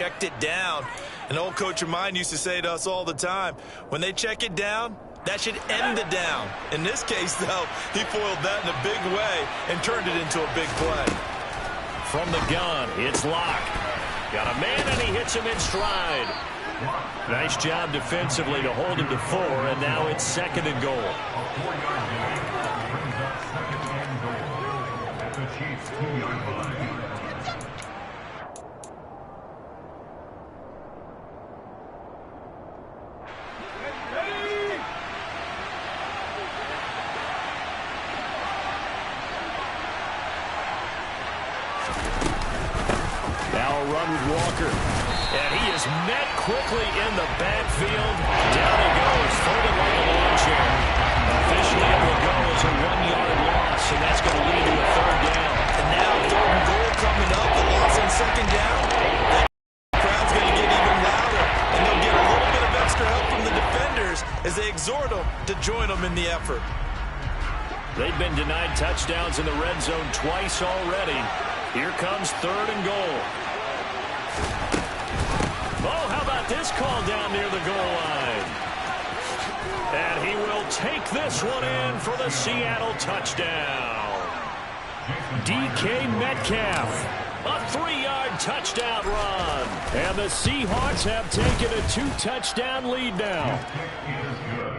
checked it down. An old coach of mine used to say to us all the time, when they check it down, that should end the down. In this case, though, he foiled that in a big way and turned it into a big play. From the gun, it's Locke. Got a man, and he hits him in stride. Nice job defensively to hold him to 4, and now it's 2nd and goal. Met quickly in the backfield. Down he goes, folded like a lawn chair. Officially, it will go as a 1-yard loss, and that's going to lead to a 3rd down. And now 3rd and goal coming up. The loss on 2nd down. The crowd's going to get even louder, and they'll get a little bit of extra help from the defenders as they exhort them to join them in the effort. They've been denied touchdowns in the red zone twice already. Here comes 3rd and goal. Oh, how about this call down near the goal line? And he will take this one in for the Seattle touchdown. DK Metcalf, a 3-yard touchdown run. And the Seahawks have taken a 2-touchdown lead now.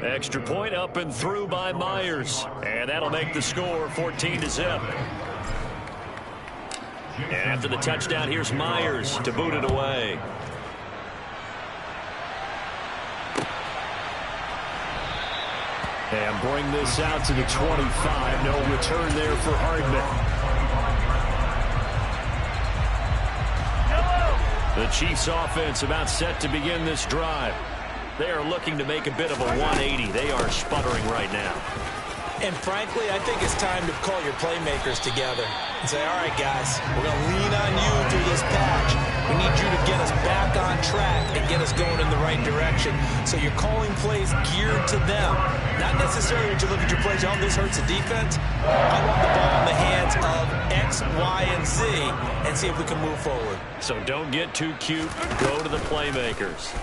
Extra point up and through by Myers. And that'll make the score 14-0. And after the touchdown, here's Myers to boot it away. And bring this out to the 25. No return there for Hardman. The Chiefs offense about set to begin this drive. They are looking to make a bit of a 180. They are sputtering right now. And frankly, I think it's time to call your playmakers together and say, all right, guys, we're going to lean on you through this patch. We need you to get us back on track and get us going in the right direction. So you're calling plays geared to them. Not necessarily to look at your plays, oh, this hurts the defense. I want the ball in the hands of X, Y, and Z and see if we can move forward. So don't get too cute. Go to the playmakers.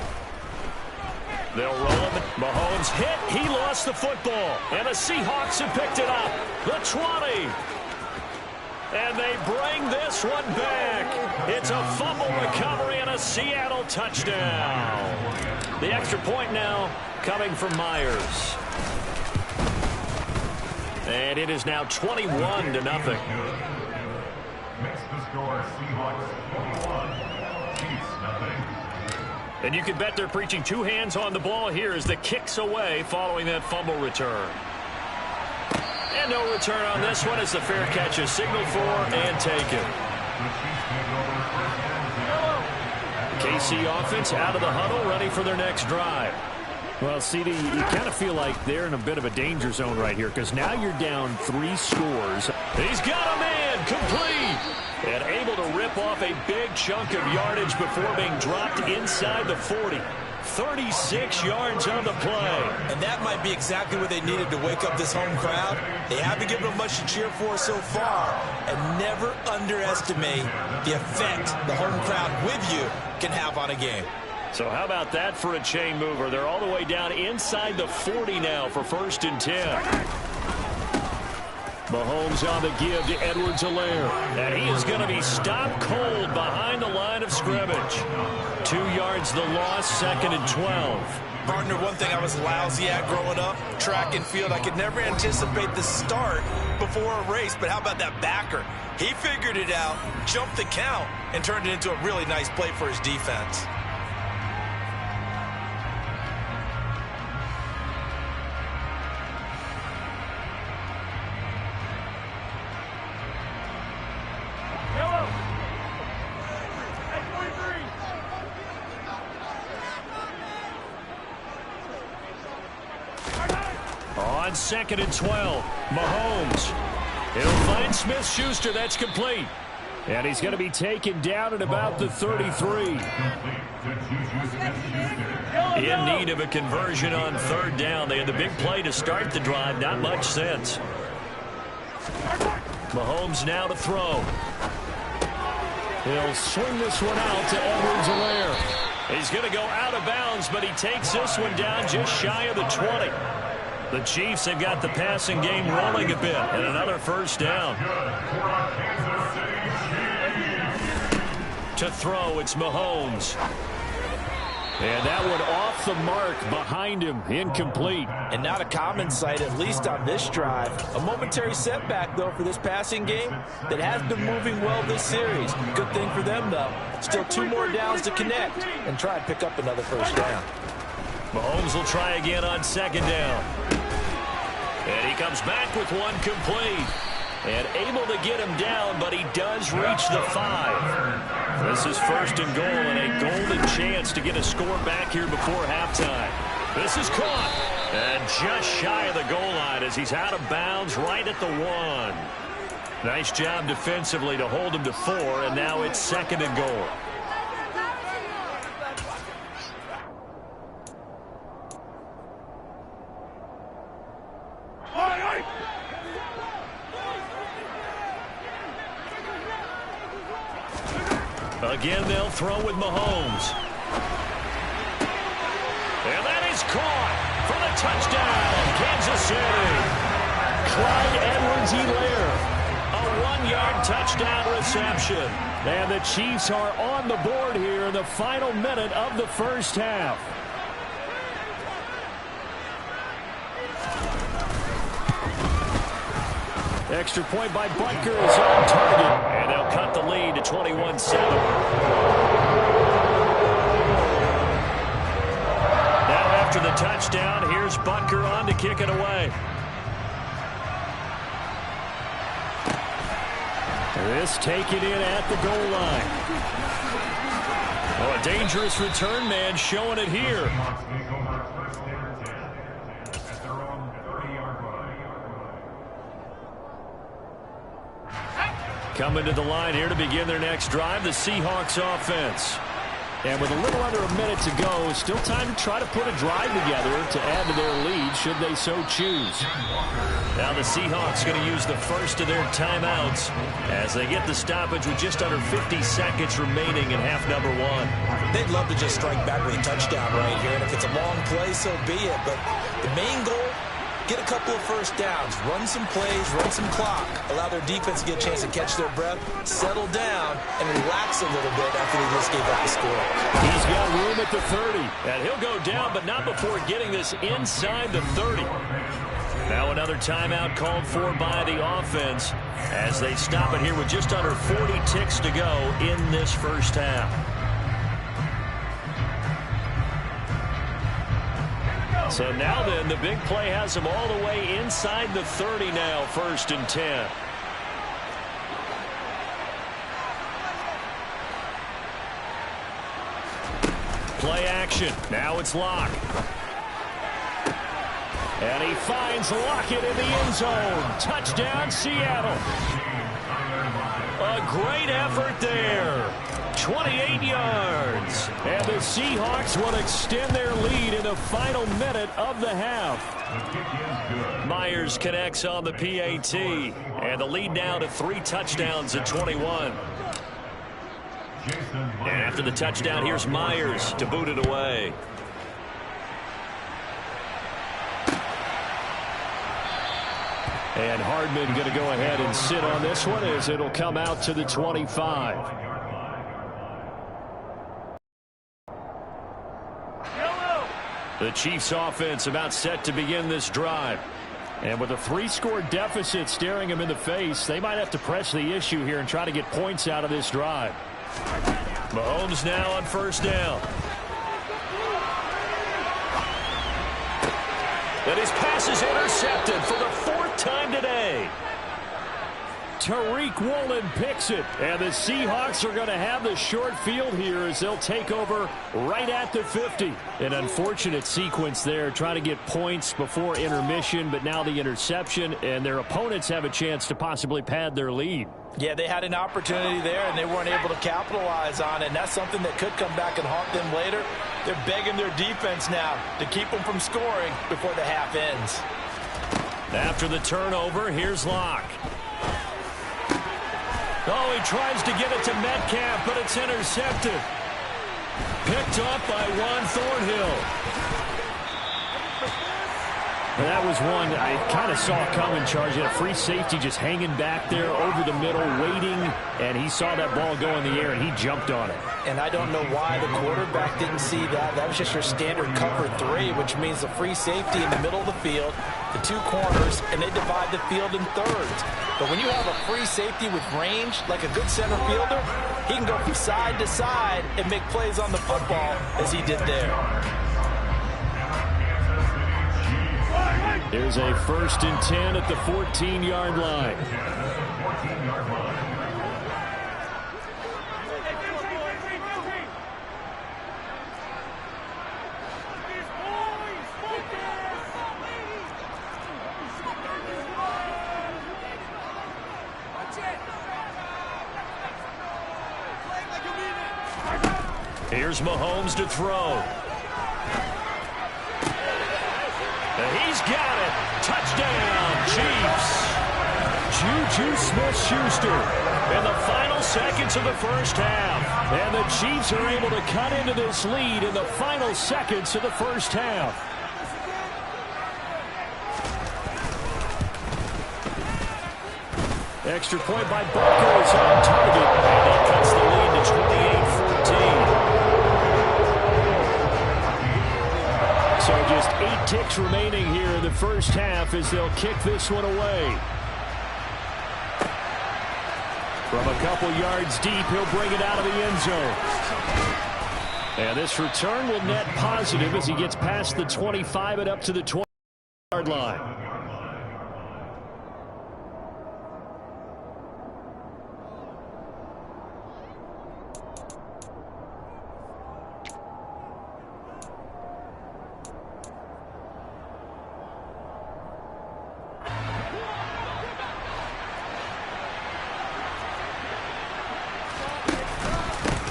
They'll roll him. Mahomes hit. He lost the football. And the Seahawks have picked it up. The 20. And they bring this one back. It's a fumble recovery and a Seattle touchdown. The extra point now coming from Myers. And it is now 21-0. Makes the score Seahawks 21. And you can bet they're preaching 2 hands on the ball here as the kick's away following that fumble return. And no return on this one as the fair catch is signaled for and taken. KC offense out of the huddle, ready for their next drive. Well, CD, you kind of feel like they're in a bit of a danger zone right here because now you're down 3 scores. He's got a man, complete. And able to rip off a big chunk of yardage before being dropped inside the 40. 36 yards on the play. And that might be exactly what they needed to wake up this home crowd. They haven't given them much to cheer for so far. And never underestimate the effect the home crowd with you can have on a game. So how about that for a chain mover? They're all the way down inside the 40 now for 1st and 10. Mahomes on the give to Edwards-Helaire. And he is going to be stopped cold behind the line of scrimmage. 2 yards the loss, 2nd and 12. Partner, one thing I was lousy at growing up, track and field. I could never anticipate the start before a race, but how about that backer? He figured it out, jumped the count, and turned it into a really nice play for his defense. On 2nd and 12, Mahomes. He'll find Smith-Schuster. That's complete. And he's going to be taken down at about the 33. In need of a conversion on 3rd down. They had the big play to start the drive. Not much sense. Mahomes now to throw. He'll swing this one out to Edwards-Helaire. He's going to go out of bounds, but he takes this one down just shy of the 20. The Chiefs have got the passing game rolling a bit, and another first down. To throw, it's Mahomes. And that one off the mark behind him, incomplete. And not a common sight, at least on this drive. A momentary setback, though, for this passing game that has been moving well this series. Good thing for them, though. Still 2 more downs to connect and try and pick up another first down. Mahomes will try again on second down. And he comes back with one complete. And able to get him down, but he does reach the 5. This is first and goal and a golden chance to get a score back here before halftime. This is caught. And just shy of the goal line as he's out of bounds right at the 1. Nice job defensively to hold him to 4, and now it's second and goal. Again, they'll throw with Mahomes. And that is caught for the touchdown, Kansas City. Clyde Edwards-Helaire. A 1-yard touchdown reception. And the Chiefs are on the board here in the final minute of the first half. Extra point by Butker is on target. And they'll cut the lead to 21-7. Now after the touchdown, here's Butker on to kick it away. This taken in at the goal line. Oh, a dangerous return man showing it here. Coming to the line here to begin their next drive, the Seahawks offense. And with a little under a minute to go, still time to try to put a drive together to add to their lead should they so choose. Now the Seahawks going to use the first of their timeouts as they get the stoppage with just under 50 seconds remaining in half number 1. They'd love to just strike back with a touchdown right here, and if it's a long play, so be it. But the main goal, get a couple of first downs, run some plays, run some clock, allow their defense to get a chance to catch their breath, settle down, and relax a little bit after they just gave up the score. He's got room at the 30. And he'll go down, but not before getting this inside the 30. Now another timeout called for by the offense as they stop it here with just under 40 ticks to go in this first half. So now then, the big play has them all the way inside the 30 now, first and 10. Play action. Now it's Locke. And he finds Lockett in the end zone. Touchdown, Seattle. A great effort there. 28 yards. And the Seahawks will extend their lead in the final minute of the half. Myers connects on the PAT. And the lead now to 3 touchdowns at 21. And after the touchdown, here's Myers to boot it away. And Hardman going to go ahead and sit on this one as it'll come out to the 25. The Chiefs offense about set to begin this drive. And with a 3-score deficit staring them in the face, they might have to press the issue here and try to get points out of this drive. Mahomes now on first down. And his pass is intercepted for the 4th time today. Tariq Woolen picks it, and the Seahawks are going to have the short field here as they'll take over right at the 50. An unfortunate sequence there, trying to get points before intermission, but now the interception, and their opponents have a chance to possibly pad their lead. Yeah, they had an opportunity there, and they weren't able to capitalize on it, and that's something that could come back and haunt them later. They're begging their defense now to keep them from scoring before the half ends. After the turnover, here's Locke. Oh, he tries to get it to Metcalf, but it's intercepted. Picked up by Juan Thornhill. And that was one I kind of saw coming, Charles. He had a free safety just hanging back there over the middle, waiting, and he saw that ball go in the air, and he jumped on it. And I don't know why the quarterback didn't see that. That was just your standard cover 3, which means the free safety in the middle of the field, the 2 corners, and they divide the field in thirds. But when you have a free safety with range, like a good center fielder, he can go from side to side and make plays on the football as he did there. There's a 1st and 10 at the 14-yard line. Here's Mahomes to throw. And he's got it. Touchdown, Chiefs. Juju Smith-Schuster in the final seconds of the first half. And the Chiefs are able to cut into this lead in the final seconds of the first half. Extra point by Booker is on target. And that cuts the lead to 28-14. So just 8 ticks remaining here in the first half as they'll kick this one away. From a couple yards deep, he'll bring it out of the end zone. And this return will net positive as he gets past the 25 and up to the 20-yard line.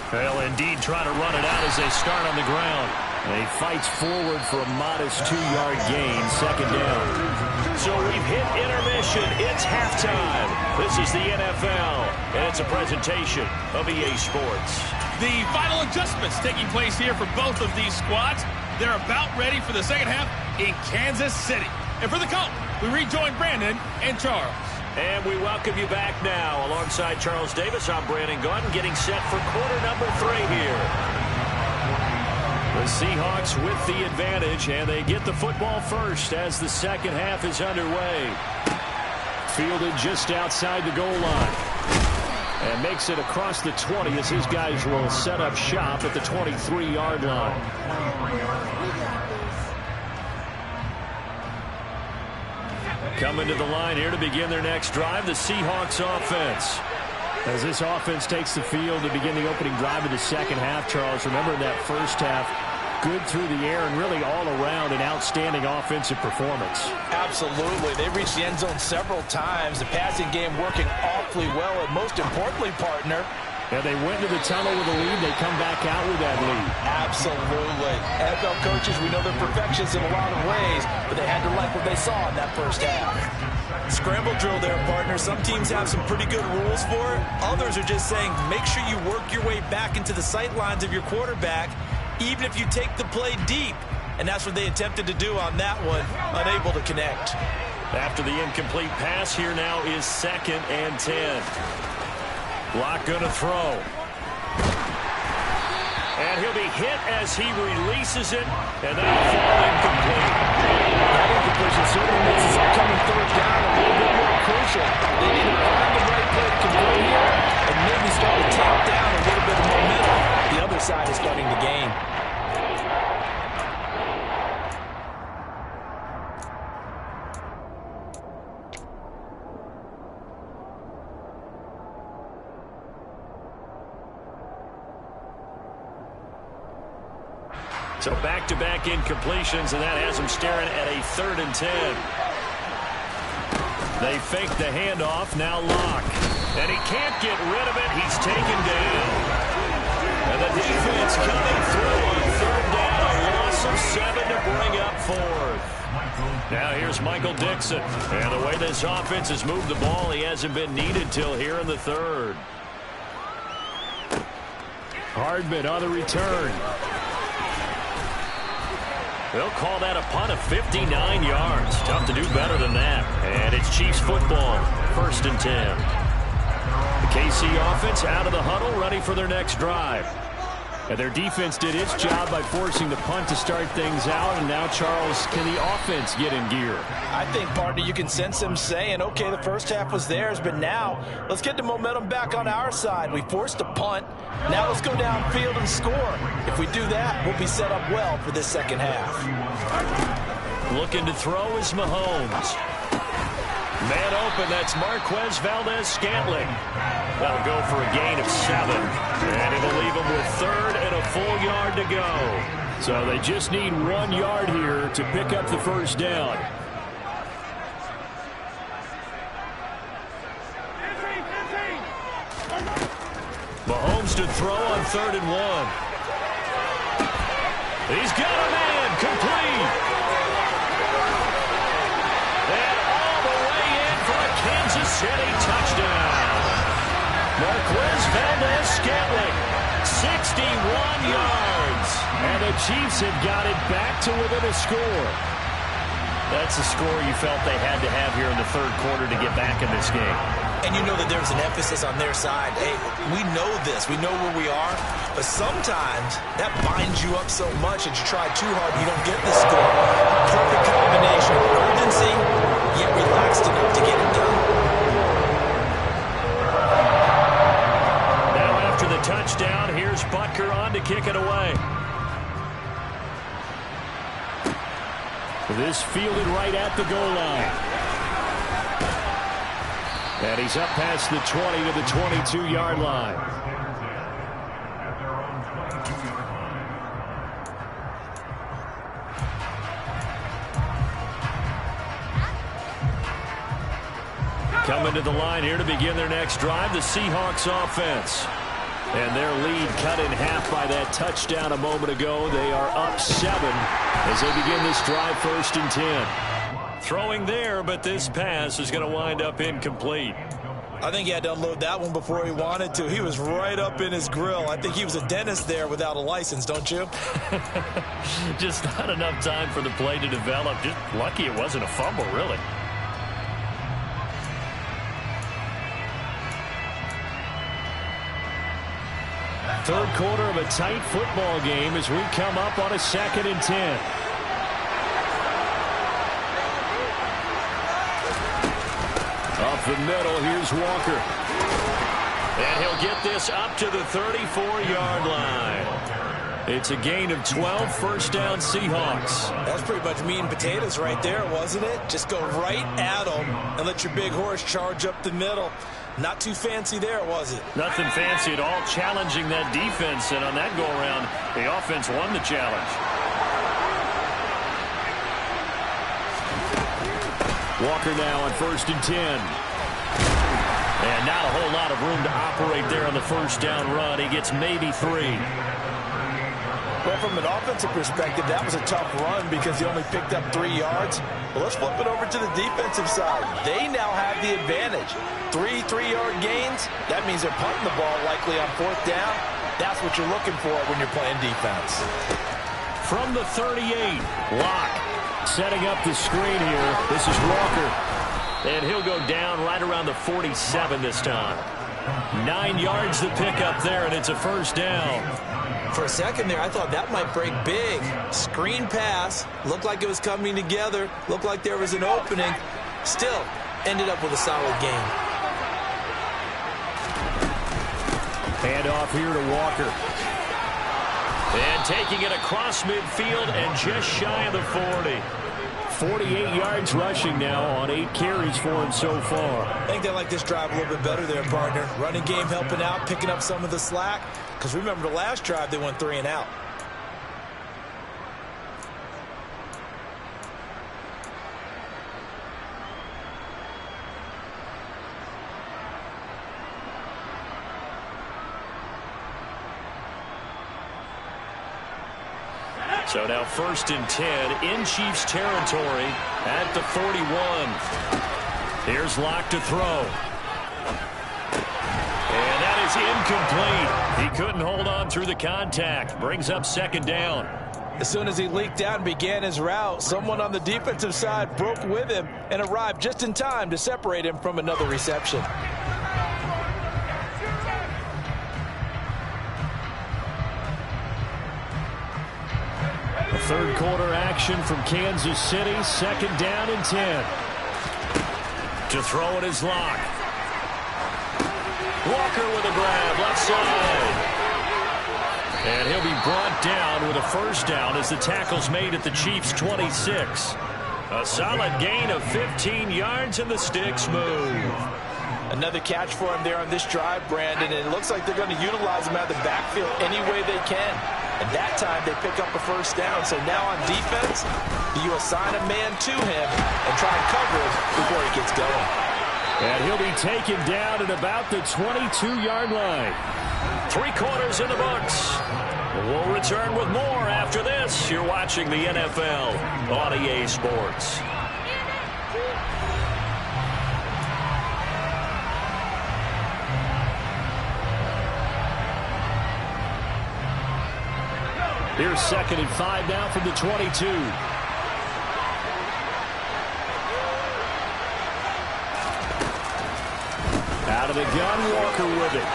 They'll indeed try to run it out as they start on the ground. And he fights forward for a modest 2-yard gain, 2nd down. So we've hit intermission. It's halftime. This is the NFL, and it's a presentation of EA Sports. The final adjustments taking place here for both of these squads. They're about ready for the second half in Kansas City. And for the call, we rejoin Brandon and Charles. And we welcome you back now. Alongside Charles Davis, I'm Brandon Gunn, getting set for quarter number 3 here. The Seahawks with the advantage, and they get the football first as the second half is underway. Fielded just outside the goal line. And makes it across the 20 as his guys will set up shop at the 23-yard line. Coming to the line here to begin their next drive, the Seahawks offense. As this offense takes the field to begin the opening drive of the second half, Charles, remember in that first half, good through the air and really all around an outstanding offensive performance. Absolutely. They reached the end zone several times. The passing game working awfully well, and most importantly, partner, and they went to the tunnel with a lead. They come back out with that lead. Absolutely. NFL coaches, we know they're perfectionists in a lot of ways, but they had to like what they saw in that first half. Scramble drill there, partner. Some teams have some pretty good rules for it. Others are just saying, make sure you work your way back into the sight lines of your quarterback, even if you take the play deep. And that's what they attempted to do on that one, unable to connect. After the incomplete pass, here now is 2nd and 10. Block going to throw. And he'll be hit as he releases it, and that'll fall incomplete. That incompletion certainly makes this upcoming 3rd down a little bit more crucial. They need to find the right play to convert here and maybe start to tamp down a little bit of momentum. The other side is starting the game. So back-to-back incompletions, and that has them staring at a 3rd and 10. They fake the handoff, now Lock. And he can't get rid of it. He's taken down. And the defense coming through on 3rd down. A loss of 7 to bring up 4th. Now here's Michael Dixon. And the way this offense has moved the ball, he hasn't been needed till here in the third. Hardman on the return. They'll call that a punt of 59 yards. Tough to do better than that. And it's Chiefs football, 1st and 10. The KC offense out of the huddle, ready for their next drive. And their defense did its job by forcing the punt to start things out. And now, Charles, can the offense get in gear? I think, partner, you can sense them saying, okay, the first half was theirs, but now let's get the momentum back on our side. We forced a punt. Now let's go downfield and score. If we do that, we'll be set up well for this second half. Looking to throw is Mahomes. Man open, that's Marquez Valdez-Scantling. That'll go for a gain of 7. And it'll leave them with 3rd and a full yard to go. So they just need 1 yard here to pick up the first down. Mahomes to throw on 3rd and 1. He's got a man, complete. And all the way in for a Kansas City touchdown. Marquez Valdez-Scantling, 61 yards. And the Chiefs have got it back to within a score. That's a score you felt they had to have here in the third quarter to get back in this game. And you know that there's an emphasis on their side. Hey, we know this. We know where we are. But sometimes that binds you up so much that you try too hard and you don't get the score. Perfect combination of urgency, yet relaxed enough to get it done. Now after the touchdown, here's Butker on to kick it away. This fielded right at the goal line. And he's up past the 20 to the 22-yard line. Coming to the line here to begin their next drive, the Seahawks offense. And their lead cut in half by that touchdown a moment ago. They are up 7 as they begin this drive, 1st and 10. Throwing there, but this pass is going to wind up incomplete. I think he had to unload that one before he wanted to. He was right up in his grill. I think he was a dentist there without a license, don't you? Just not enough time for the play to develop. Just lucky it wasn't a fumble, really. Third quarter of a tight football game as we come up on a 2nd and 10. Up the middle, here's Walker. And he'll get this up to the 34-yard line. It's a gain of 12, 1st down Seahawks. That's pretty much meat and potatoes right there, wasn't it? Just go right at them and let your big horse charge up the middle. Not too fancy there, was it? Nothing fancy at all, challenging that defense. And on that go-around, the offense won the challenge. Walker now on 1st and 10. And not a whole lot of room to operate there on the 1st down run. He gets maybe 3. Well, from an offensive perspective, that was a tough run because he only picked up 3 yards. Well, let's flip it over to the defensive side. They now have the advantage. 3 3-yard gains. That means they're punting the ball likely on 4th down. That's what you're looking for when you're playing defense. From the 38, Locke setting up the screen here. This is Walker. And he'll go down right around the 47 this time. 9 yards to pick up there, and it's a 1st down. For a second there, I thought that might break big. Screen pass. Looked like it was coming together. Looked like there was an opening. Still, ended up with a solid game. Handoff here to Walker. And taking it across midfield and just shy of the 40. 48 yards rushing now on 8 carries for him so far. I think they like this drive a little bit better there, partner. Running game helping out, picking up some of the slack. Because remember the last drive, they went 3 and out. So now 1st and 10 in Chiefs territory at the 41. Here's Locke to throw. And that is incomplete. He couldn't hold on through the contact. Brings up 2nd down. As soon as he leaked out and began his route, someone on the defensive side broke with him and arrived just in time to separate him from another reception. The 3rd quarter action from Kansas City. 2nd down and 10. To throw it is Locke. Walker with a grab, left side. And he'll be brought down with a 1st down as the tackle's made at the Chiefs' 26. A solid gain of 15 yards and the sticks move. Another catch for him there on this drive, Brandon, and it looks like they're going to utilize him out of the backfield any way they can. And that time they pick up a 1st down. So now on defense, you assign a man to him and try and cover him before he gets going. And he'll be taken down at about the 22-yard line. 3 quarters in the books. We'll return with more after this. You're watching the NFL on EA Sports. Here's 2nd and 5 now from the 22. Out of the gun, Walker with it.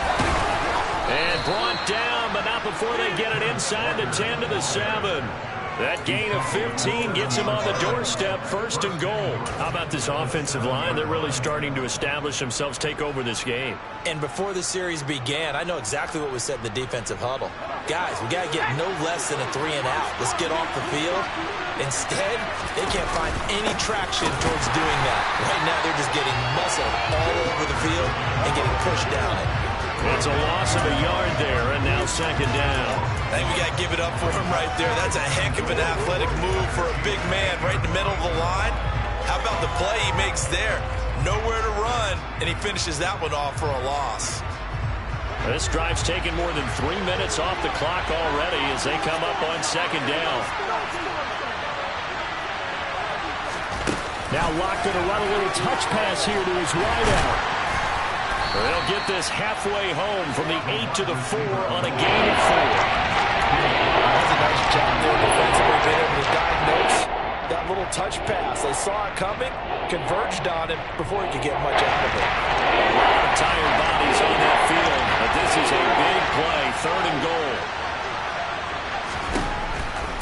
And brought down, but not before they get it inside the 10 to the 7. That gain of 15 gets him on the doorstep, 1st and goal. How about this offensive line? They're really starting to establish themselves, take over this game. And before the series began, I know exactly what was said in the defensive huddle. Guys, we got to get no less than a 3 and out. Let's get off the field. Instead, they can't find any traction towards doing that. Right now, they're just getting muscled all over the field and getting pushed down it. It's a loss of a yard there, and now 2nd down. I think we got to give it up for him right there. That's a heck of an athletic move for a big man right in the middle of the line. How about the play he makes there? Nowhere to run, and he finishes that one off for a loss. This drive's taken more than 3 minutes off the clock already as they come up on 2nd down. Now Locke going to run a little touch pass here to his wideout. They'll get this halfway home from the 8 to the 4 on a gain of 4. That's a nice job there defensively, being able to diagnose that little touch pass. They saw it coming, converged on him before he could get much out of it. A lot of tired bodies on that field, but this is a big play, 3rd and goal.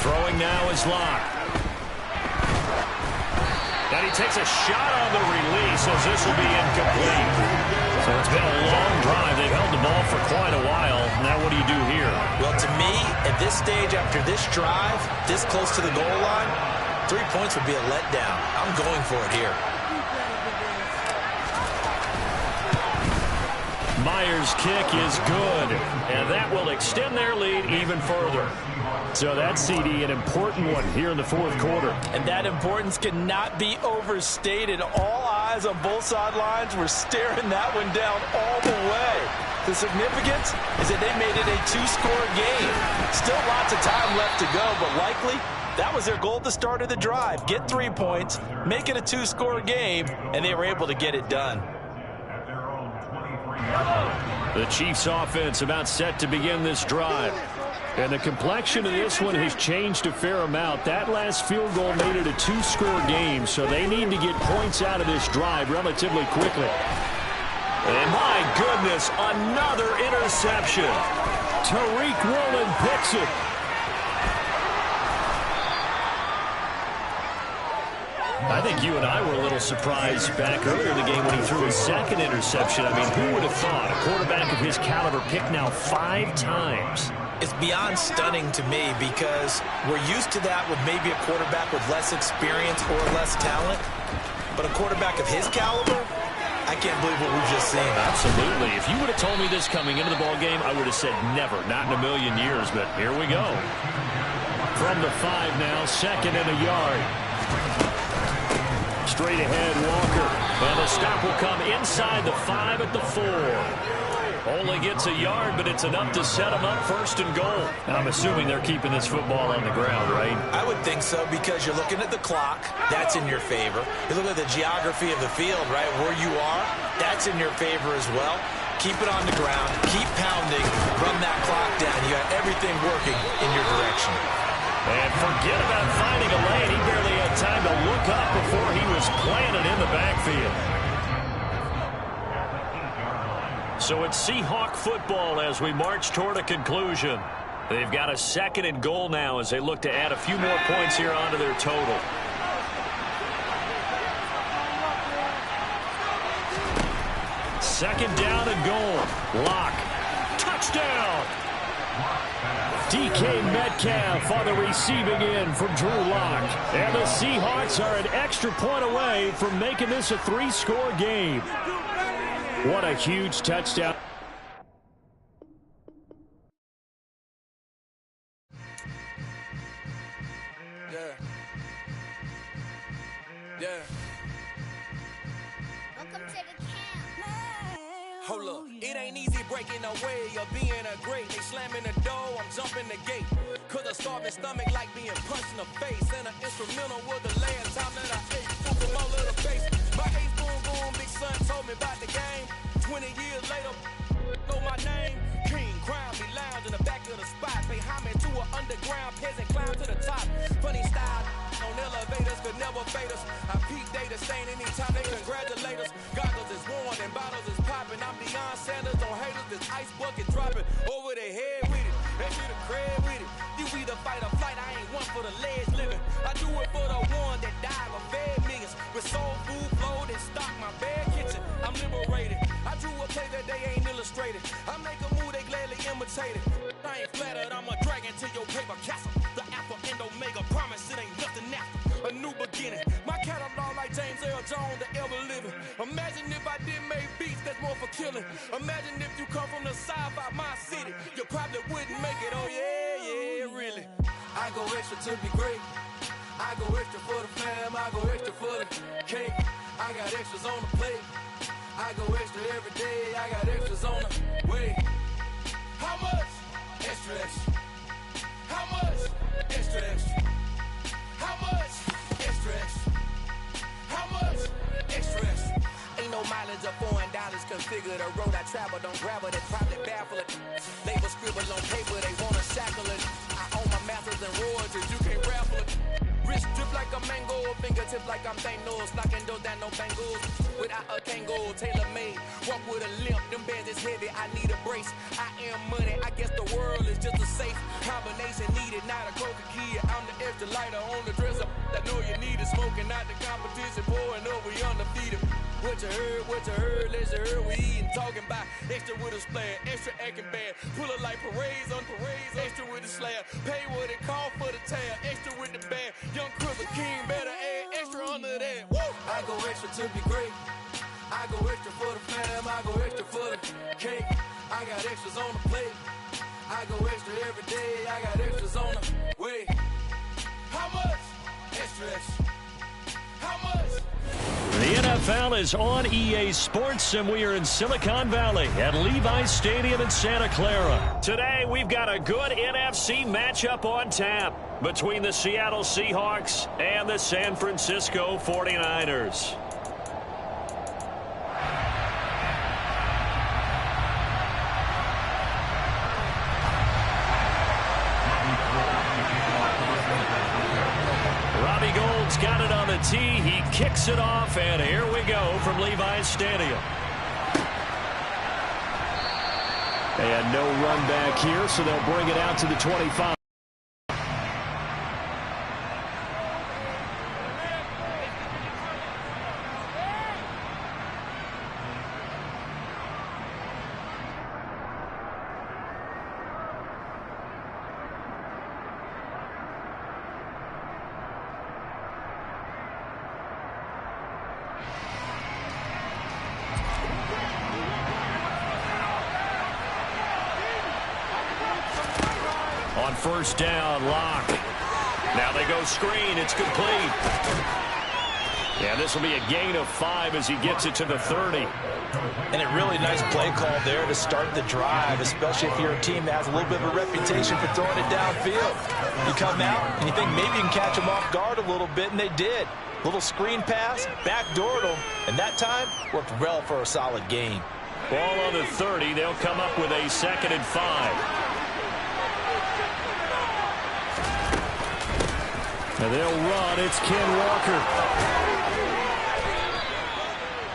Throwing now is Locke. And he takes a shot on the release as this will be incomplete. So it's been a long drive. They've held the ball for quite a while. Now what do you do here? Well, to me, at this stage, after this drive, this close to the goal line, 3 points would be a letdown. I'm going for it here. Myers' kick is good, and that will extend their lead even further. So that, CD, an important one here in the 4th quarter. And that importance cannot be overstated. All eyes on both sidelines were staring that one down all the way. The significance is that they made it a 2-score game. Still lots of time left to go, but likely that was their goal at the start of the drive. Get 3 points, make it a 2-score game, and they were able to get it done. The Chiefs offense about set to begin this drive. And the complexion of this one has changed a fair amount. That last field goal made it a 2-score game, so they need to get points out of this drive relatively quickly. And my goodness, another interception. Tariq Woolen picks it. I think you and I were a little surprised back earlier in the game when he threw his 2nd interception. I mean, who would have thought a quarterback of his caliber picked now 5 times? It's beyond stunning to me because we're used to that with maybe a quarterback with less experience or less talent. But a quarterback of his caliber, I can't believe what we've just seen. Absolutely. If you would have told me this coming into the ballgame, I would have said never, not in a million years. But here we go. From the 5 now, 2nd and a yard. Straight ahead, Walker. And the stop will come inside the 5 at the 4. Only gets a yard, but it's enough to set him up 1st and goal. I'm assuming they're keeping this football on the ground, right? I would think so, because you're looking at the clock. That's in your favor. You look at the geography of the field, right, where you are. That's in your favor as well. Keep it on the ground. Keep pounding. Run that clock down. You got everything working in your direction. And forget about finding a lane. He barely had time to look up before he was planted in the backfield. So it's Seahawk football as we march toward a conclusion. They've got a 2nd and goal now as they look to add a few more points here onto their total. Second down and goal. Lock. Touchdown. DK Metcalf on the receiving end for Drew Lock. And the Seahawks are an extra point away from making this a 3-score game. What a huge touchdown. Yeah. Welcome to the camp. Hold up. It ain't easy breaking away or being a great. They slamming the door, I'm jumping the gate. Cause a starving stomach like being punched in the face. And an instrumental was the last time that I ate. From all of the face. My ace boom boom, big son told me about the game. 20 years later, know my name. King, crown me, lounge in the back of the spot. Pay homage to an underground peasant, climb to the top. Funny style on elevators could never fade us. I peep data stain anytime they congratulate us. Goggles is worn and bottles is popping. I'm Deion Sanders on haters, this ice bucket dropping over their head with it. They should have crab with it. You either fight or flight, I ain't one for the legs living. I do it for the one that died or fed millions. With soul food flowed and stock my bad kitchen. I'm liberated. I drew a play that they ain't illustrated. I make a move, they gladly imitate it. I ain't flattered, I'm a dragon to your paper castle. The alpha and omega, promise it ain't nothing after. A new beginning. My catalog like James Earl Jones, the ever living. Imagine if I did make beats that's more for killing. Imagine if you come from the side by my city. You probably wouldn't make it, oh yeah, really. I go extra to be great. I go extra for the fam, I go extra for the cake. I got extras on the plate. I go extra every day, I got extras on the way. How much? Extra, extra. How much? Extra, extra. How much? Extra, extra. How much? Extra, extra. Ain't no mileage of $4 configure the road I travel. Don't grab it, it's probably baffle it. Label scribble on paper, they wanna shackle it. I own my masters and royalties, you can't raffle it. Wrist drip like a mango, fingertip like I'm Thanos. Knocking doors down, no bangles. Without a Kango, tailor-made. Walk with a limp, them bands is heavy, I need a brace. I am money, I guess the world is just a safe combination needed. Not a coca kid, I'm the extra lighter on the dresser. I know you need it, smoking out the competition, pouring up, we undefeated. What you heard, let's heard we eatin', talking about extra with a splash, extra acting bad, pull it like parades on parades, extra with the slab, pay what it call for the tab, extra with the bag, young Cripple King better add extra under that. Woo! I go extra to be great, I go extra for the fam, I go extra for the cake, I got extras on the plate, I go extra every day, I got extras on the way. How much? Extra, extra. How much? The NFL is on EA Sports, and we are in Silicon Valley at Levi's Stadium in Santa Clara. Today, we've got a good NFC matchup on tap between the Seattle Seahawks and the San Francisco 49ers. Got it on the tee. He kicks it off, and here we go from Levi's Stadium. And no run back here, so they'll bring it out to the 25. On first down, Lock. Now they go screen. It's complete. Yeah, this will be a gain of 5 as he gets it to the 30. And a really nice play call there to start the drive, especially if you're a team that has a little bit of a reputation for throwing it downfield. You come out and you think maybe you can catch them off guard a little bit, and they did. Little screen pass, backdoored them, and that time worked well for a solid gain. Ball on the 30. They'll come up with a 2nd and 5. And they'll run. It's Ken Walker.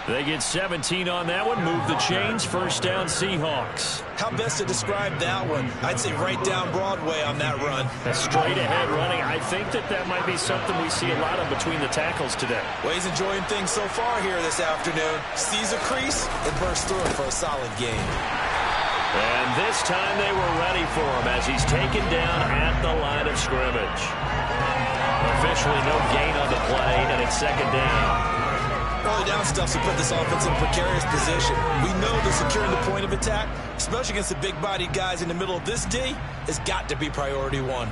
They get 17 on that one. Move the chains. First down, Seahawks. How best to describe that one? I'd say right down Broadway on that run. A straight ahead running. I think that might be something we see a lot of between the tackles today. Well, he's enjoying things so far here this afternoon. Sees a crease and bursts through it for a solid gain. And this time they were ready for him as he's taken down at the line of scrimmage. Officially no gain on the play, and it's 2nd down. Early down stuffs will put this offense in a precarious position. We know that securing the point of attack, especially against the big-bodied guys in the middle of this D, has got to be priority 1.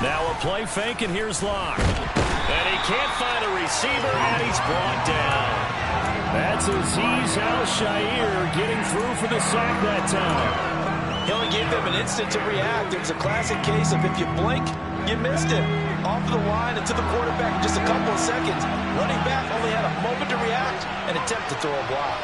Now a play fake, and here's Locke. And he can't find a receiver, and he's brought down. That's Azeez Al-Shaair getting through for the sack that time. He only gave them an instant to react. It was a classic case of if you blink, you missed him. Off the line and to the quarterback in just a couple of seconds. Running back only had a moment to react and attempt to throw a block.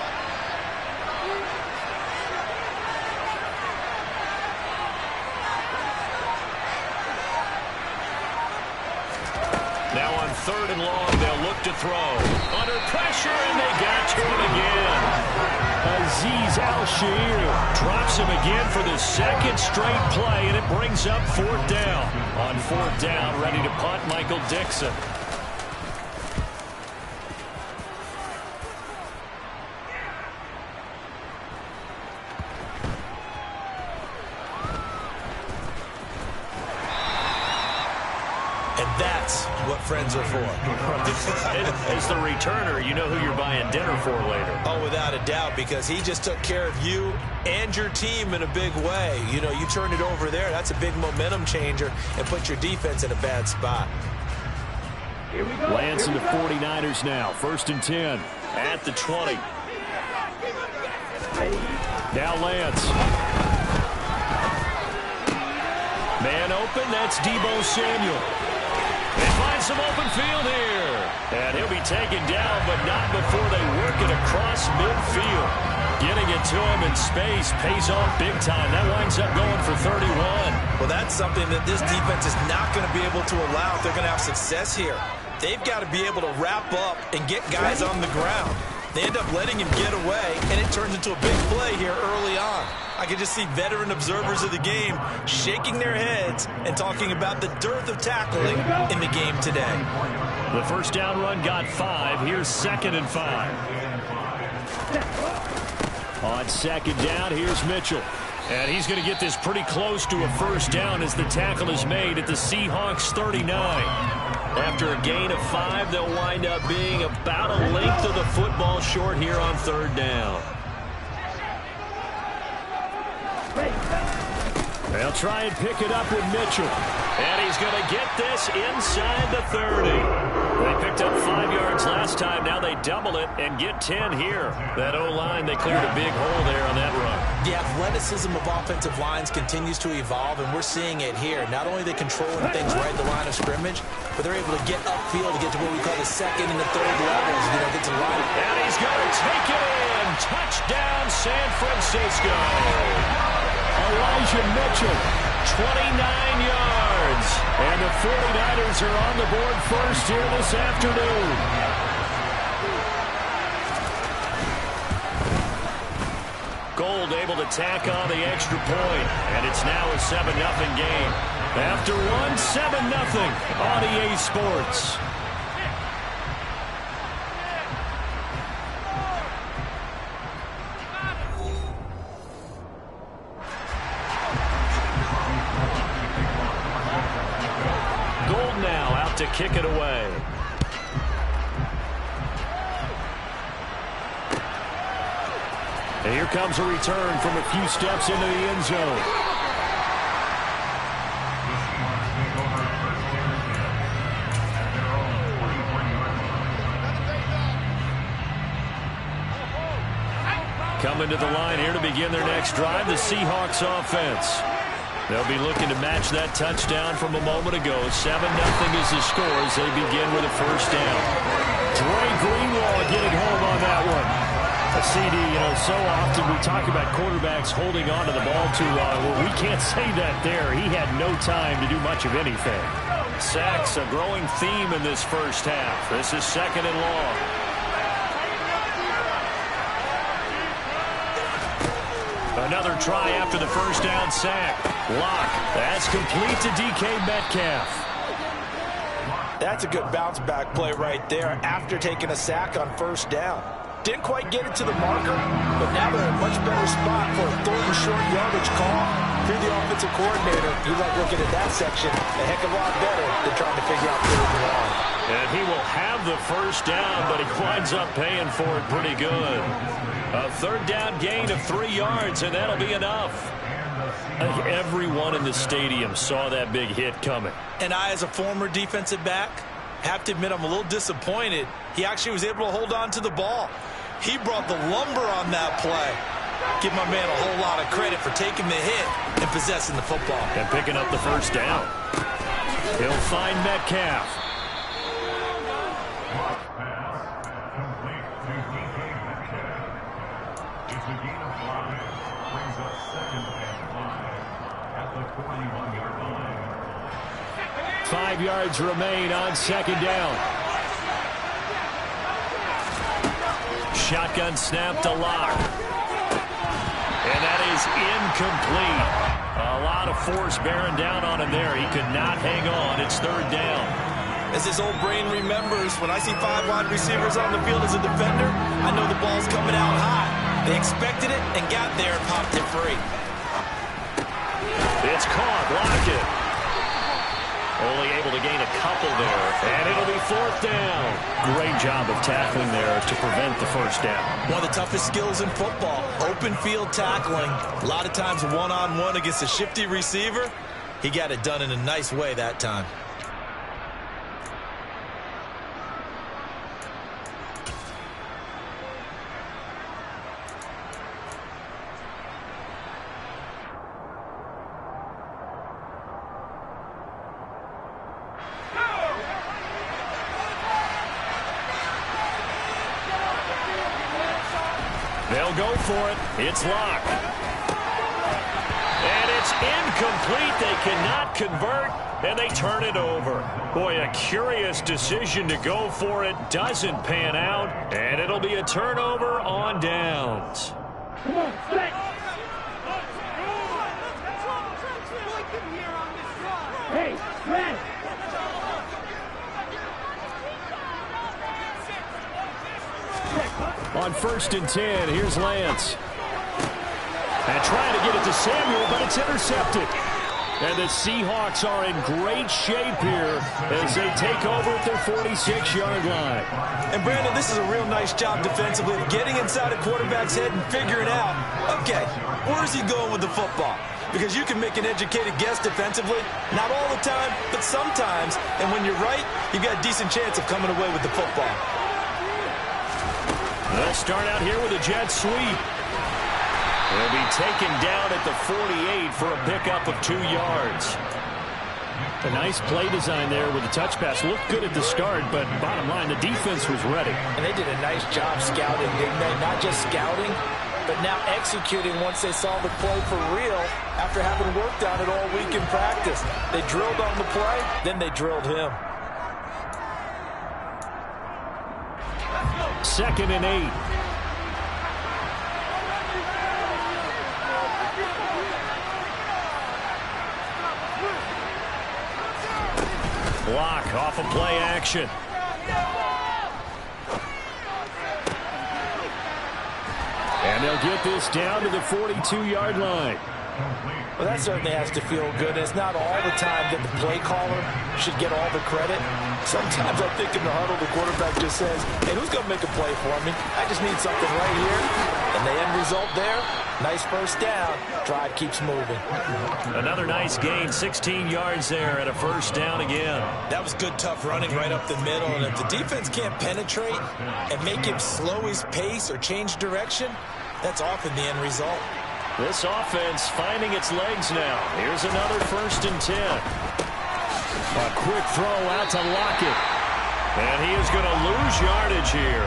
Now on 3rd and long, they'll look to throw. Under pressure, and they got to him again. Azeez Al-Shaair drops him again for the 2nd straight play, and it brings up 4th down. On 4th down, ready to punt, Michael Dixon. That's what friends are for. As the returner, you know who you're buying dinner for later. Oh, without a doubt, because he just took care of you and your team in a big way. You know, you turn it over there, that's a big momentum changer and put your defense in a bad spot. Lance and the 49ers now. 1st and 10 at the 20. Now Lance. Man open, that's Deebo Samuel. They find some open field here. And he'll be taken down, but not before they work it across midfield. Getting it to him in space pays off big time. That winds up going for 31. Well, that's something that this defense is not going to be able to allow if they're going to have success here. They've got to be able to wrap up and get guys on the ground. They end up letting him get away, and it turns into a big play here early on. I can just see veteran observers of the game shaking their heads and talking about the dearth of tackling in the game today. The first down run got 5. Here's 2nd and 5. On 2nd down, here's Mitchell. And he's going to get this pretty close to a first down as the tackle is made at the Seahawks 39. After a gain of 5, they'll wind up being about a length of the football short here on 3rd down. They'll try and pick it up with Mitchell. And he's going to get this inside the 30. They picked up 5 yards last time. Now they double it and get 10 here. That O-line, they cleared a big hole there on that run. The athleticism of offensive lines continues to evolve, and we're seeing it here. Not only are they controlling things right at the line of scrimmage, but they're able to get upfield to get to what we call the 2nd and the 3rd levels. You know, get to the line. And he's going to take it in. Touchdown, San Francisco. Elijah Mitchell, 29 yards. And the 49ers are on the board first here this afternoon. Gold able to tack on the extra point, and it's now a 7-0 game. After one, 7-0 on EA Sports. to kick it away. And here comes a return from a few steps into the end zone. Coming to the line here to begin their next drive, the Seahawks offense. They'll be looking to match that touchdown from a moment ago. 7-0 is the score as they begin with a first down. Dre Greenlaw getting home on that one. A CD, so often we talk about quarterbacks holding on to the ball too long. Well, we can't say that there. He had no time to do much of anything. Sacks, a growing theme in this first half. This is 2nd and long. Another try after the first down sack. Lock. That's complete to DK Metcalf. That's a good bounce back play right there after taking a sack on first down. Didn't quite get it to the marker, but now they're in a much better spot for a 3rd and short yardage call. If you're the offensive coordinator, you like looking at that section a heck of a lot better than trying to figure out 3rd and long. And he will have the first down, but he winds up paying for it pretty good. A 3rd down gain of 3 yards, and that'll be enough. I think everyone in the stadium saw that big hit coming. And I, as a former defensive back, have to admit I'm a little disappointed. He actually was able to hold on to the ball. He brought the lumber on that play. Give my man a whole lot of credit for taking the hit and possessing the football. And picking up the first down. He'll find Metcalf. It's a gain of 5. Brings up 2nd and 5 at the 41-yard line. 5 yards remain on 2nd down. Shotgun snap to Lock. And that is incomplete. A lot of force bearing down on him there. He could not hang on. It's 3rd down. As his old brain remembers, when I see 5 wide receivers on the field as a defender, I know the ball's coming out high. They expected it and got there and popped it free. It's caught. Lock it. Only able to gain a couple there. And it'll be 4th down. Great job of tackling there to prevent the first down. One of the toughest skills in football, open field tackling. A lot of times one-on-one against a shifty receiver. He got it done in a nice way that time. They'll go for it. It's Lock. And it's incomplete. They cannot convert, and they turn it over. Boy, a curious decision to go for it. Doesn't pan out, and it'll be a turnover on downs. Hey, man. On 1st and 10, here's Lance. And trying to get it to Samuel, but it's intercepted. And the Seahawks are in great shape here as they take over at their 46-yard line. And, Brandon, this is a real nice job defensively of getting inside a quarterback's head and figuring out, okay, where's he going with the football? Because you can make an educated guess defensively, not all the time, but sometimes. And when you're right, you've got a decent chance of coming away with the football. They'll start out here with a jet sweep. They'll be taken down at the 48 for a pickup of 2 yards. A nice play design there with the touch pass. Looked good at the start, but bottom line, the defense was ready. And they did a nice job scouting, didn't they? Not just scouting, but now executing once they saw the play for real after having worked on it all week in practice. They drilled on the play, then they drilled him. 2nd and 8. Block off of play action. And they'll get this down to the 42-yard line. complete. Well, that certainly has to feel good. It's not all the time that the play caller should get all the credit. Sometimes I think in the huddle, the quarterback just says, hey, who's going to make a play for me? I just need something right here. And the end result there, nice first down. Drive keeps moving. Another nice gain, 16 yards there and a first down again. That was good, tough running right up the middle. And if the defense can't penetrate and make him slow his pace or change direction, that's often the end result. This offense finding its legs now. Here's another 1st and 10. A quick throw out to Lockett. And he is going to lose yardage here.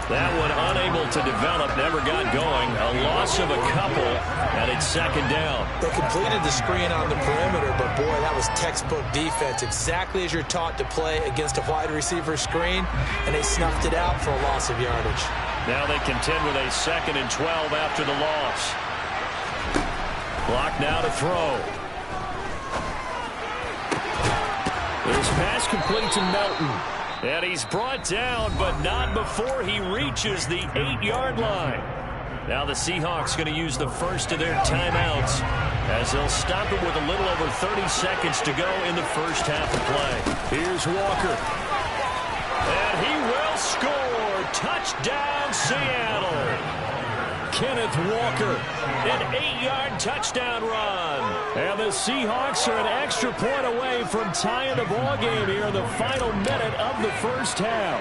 That one unable to develop, never got going. A loss of a couple, and it's 2nd down. They completed the screen on the perimeter, but boy, that was textbook defense. Exactly as you're taught to play against a wide receiver screen, and they snuffed it out for a loss of yardage. Now they contend with a 2nd and 12 after the loss. Clock now to throw. This pass complete to Melton. And he's brought down, but not before he reaches the 8-yard line. Now the Seahawks going to use the first of their timeouts as they'll stop it with a little over 30 seconds to go in the first half of play. Here's Walker. And he will score. Touchdown, Seattle. Kenneth Walker, an 8-yard touchdown run. And the Seahawks are an extra point away from tying the ball game here in the final minute of the first half.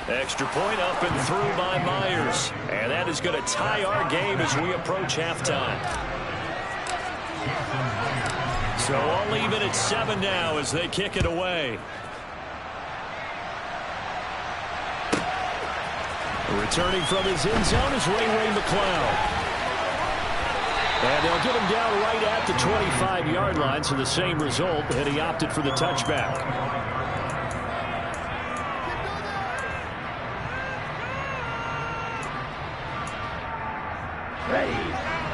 Extra point up and through by Myers. And that is going to tie our game as we approach halftime. So all even at 7 now as they kick it away. Returning from his end zone is Ray McLeod. And they'll get him down right at the 25-yard line, so the same result, and he opted for the touchback.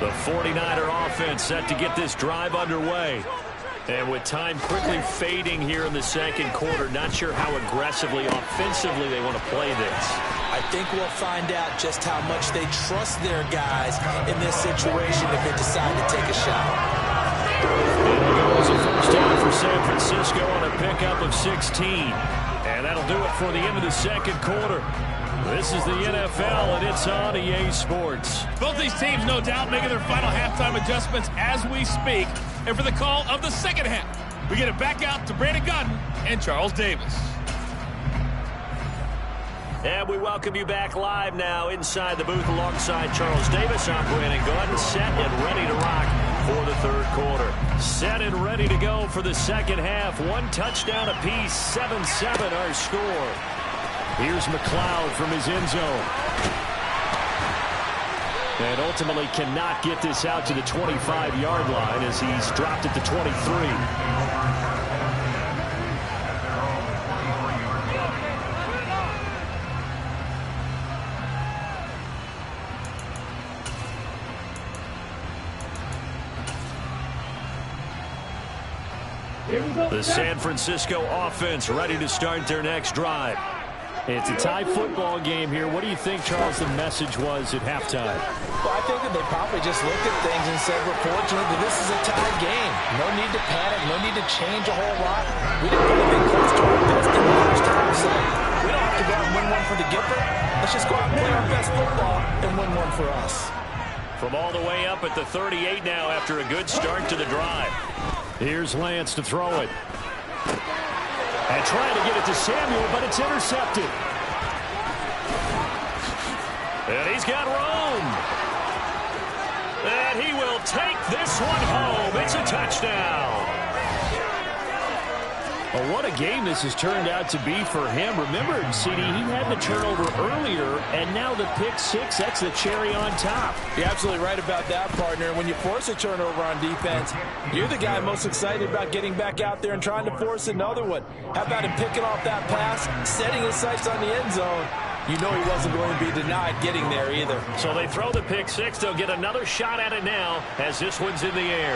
The 49er offense set to get this drive underway. And with time quickly fading here in the second quarter, not sure how aggressively, offensively they want to play this. I think we'll find out just how much they trust their guys in this situation if they decide to take a shot. And it goes a first down for San Francisco on a pickup of 16. And that'll do it for the end of the second quarter. This is the NFL, and it's on EA Sports. Both these teams, no doubt, making their final halftime adjustments as we speak. And for the call of the second half, we get it back out to Brandon Gaudin and Charles Davis. And we welcome you back live now inside the booth alongside Charles Davis. I'm Brandon Gaudin, set and ready to rock for the third quarter. Set and ready to go for the second half. One touchdown apiece, 7-7 our score. Here's McLeod from his end zone. And ultimately cannot get this out to the 25-yard line as he's dropped it to 23. The San Francisco offense ready to start their next drive. It's a tie football game here. What do you think, Charles, the message was at halftime? Well, I think that they probably just looked at things and said, we're fortunate that this is a tied game. No need to panic. No need to change a whole lot. We didn't put anything close to our best in the first half, so we don't have to go out and win one for the Gipper. Let's just go out and play our best football and win one for us. From all the way up at the 38 now after a good start to the drive. Here's Lance to throw it. And trying to get it to Samuel, but it's intercepted. And he's got Rome. And he will take this one home. It's a touchdown. Well, what a game this has turned out to be for him. Remember, CD, he had the turnover earlier, and now the pick six, that's the cherry on top. You're absolutely right about that, partner. When you force a turnover on defense, you're the guy most excited about getting back out there and trying to force another one. How about him picking off that pass, setting his sights on the end zone? You know he wasn't going to be denied getting there either. So they throw the pick six. They'll get another shot at it now as this one's in the air.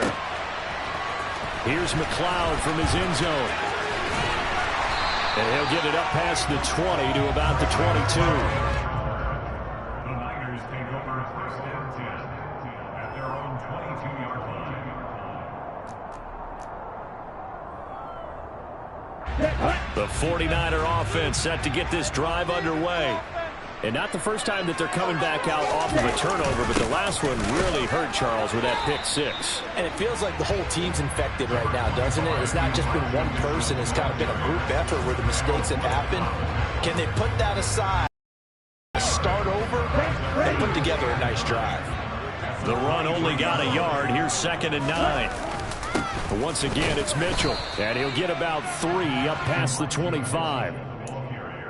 Here's McLeod from his end zone. And he'll get it up past the 20 to about the 22. The Niners take over The 49er offense set to get this drive underway. And not the first time that they're coming back out off of a turnover, but the last one really hurt Charles with that pick six. And it feels like the whole team's infected right now, doesn't it? It's not just been one person. It's kind of been a group effort where the mistakes have happened. Can they put that aside, start over, and put together a nice drive? The run only got a yard. Here's 2nd and 9. But once again, it's Mitchell, and he'll get about 3 up past the 25.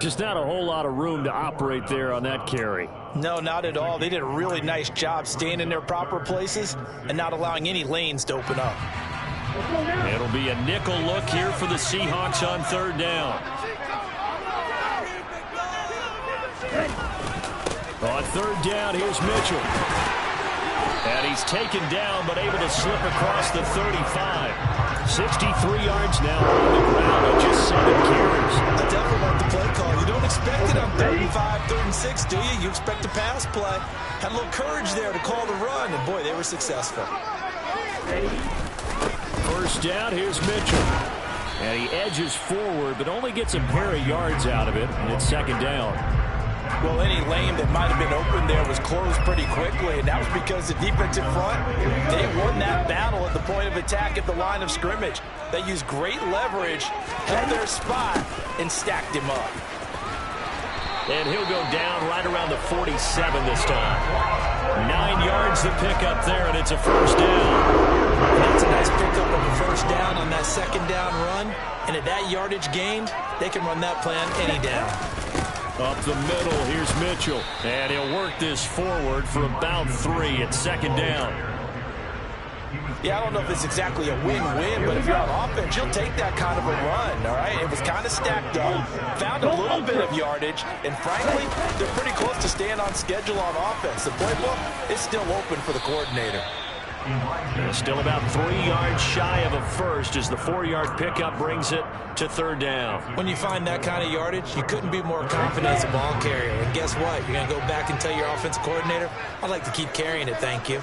Just not a whole lot of room to operate there on that carry. No, not at all. They did a really nice job staying in their proper places and not allowing any lanes to open up. It'll be a nickel look here for the Seahawks on 3rd down. On 3rd down, here's Mitchell. And he's taken down, but able to slip across the 35. 63 yards now on the ground on just 7 carries. I definitely like the play call. You don't expect it on 35, 3rd and 6, do you? You expect a pass play. Had a little courage there to call the run, and boy, they were successful. 1st down, here's Mitchell. And he edges forward, but only gets a pair of yards out of it, and it's 2nd down. Well, any lane that might have been open there was closed pretty quickly, and that was because the defensive front, they won that battle at the point of attack at the line of scrimmage. They used great leverage, held their spot, and stacked him up. And he'll go down right around the 47 this time. 9 yards to pick up there, and it's a 1st down. And that's a nice pickup of a 1st down on that 2nd down run, and at that yardage gained, they can run that plan any down. Up the middle, here's Mitchell. And he'll work this forward for about 3 at 2nd down. Yeah, I don't know if it's exactly a win-win, but if you're on offense, you'll take that kind of a run, all right? It was kind of stacked up, found a little bit of yardage, and frankly, they're pretty close to staying on schedule on offense. The playbook is still open for the coordinator. Still about 3 yards shy of a first as the 4-yard pickup brings it to 3rd down. When you find that kind of yardage, you couldn't be more confident as a ball carrier. And guess what? You're going to go back and tell your offensive coordinator, I'd like to keep carrying it, thank you.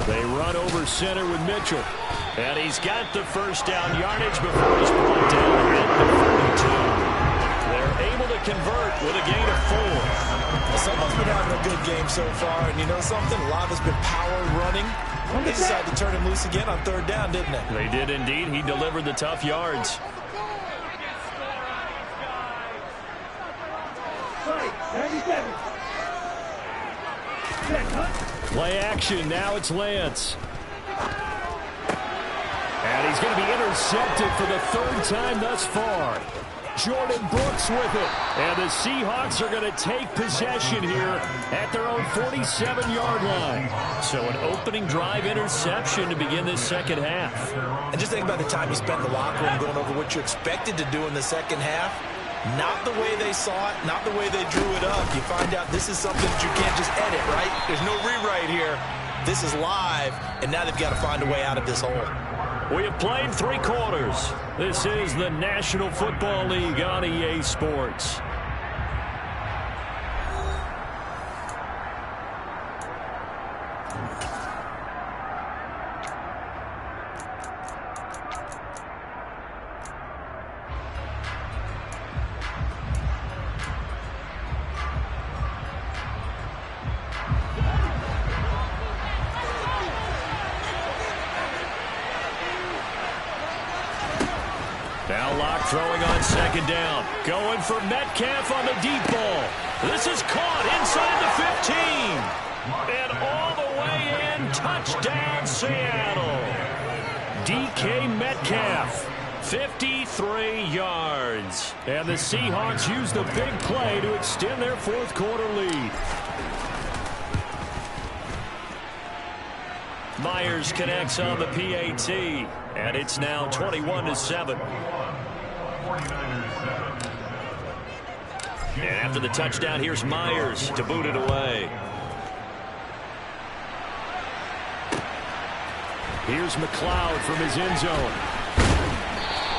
They run over center with Mitchell. And he's got the 1st down yardage before he's brought down at the 42. They're able to convert with a gain of 4. Someone's been having a good game so far, and you know something? A lot has been power running. They decided to turn him loose again on 3rd down, didn't they? They did indeed. He delivered the tough yards. Play action. Now it's Lance. And he's going to be intercepted for the 3rd time thus far. Jordan Brooks with it. And the Seahawks are going to take possession here at their own 47-yard line. So an opening drive interception to begin this 2nd half. And just think about the time you spent in the locker room going over what you expected to do in the 2nd half. Not the way they saw it, not the way they drew it up. You find out this is something that you can't just edit, right? There's no rewrite here. This is live, and now they've got to find a way out of this hole. We have played 3 quarters. This is the National Football League on EA Sports. Now Locke throwing on 2nd down. Going for Metcalf on the deep ball. This is caught inside the 15. And all the way in. Touchdown, Seattle. DK Metcalf, 53 yards. And the Seahawks use the big play to extend their 4th quarter lead. Myers connects on the PAT, and it's now 21-7. And after the touchdown, here's Myers to boot it away. Here's McLeod from his end zone.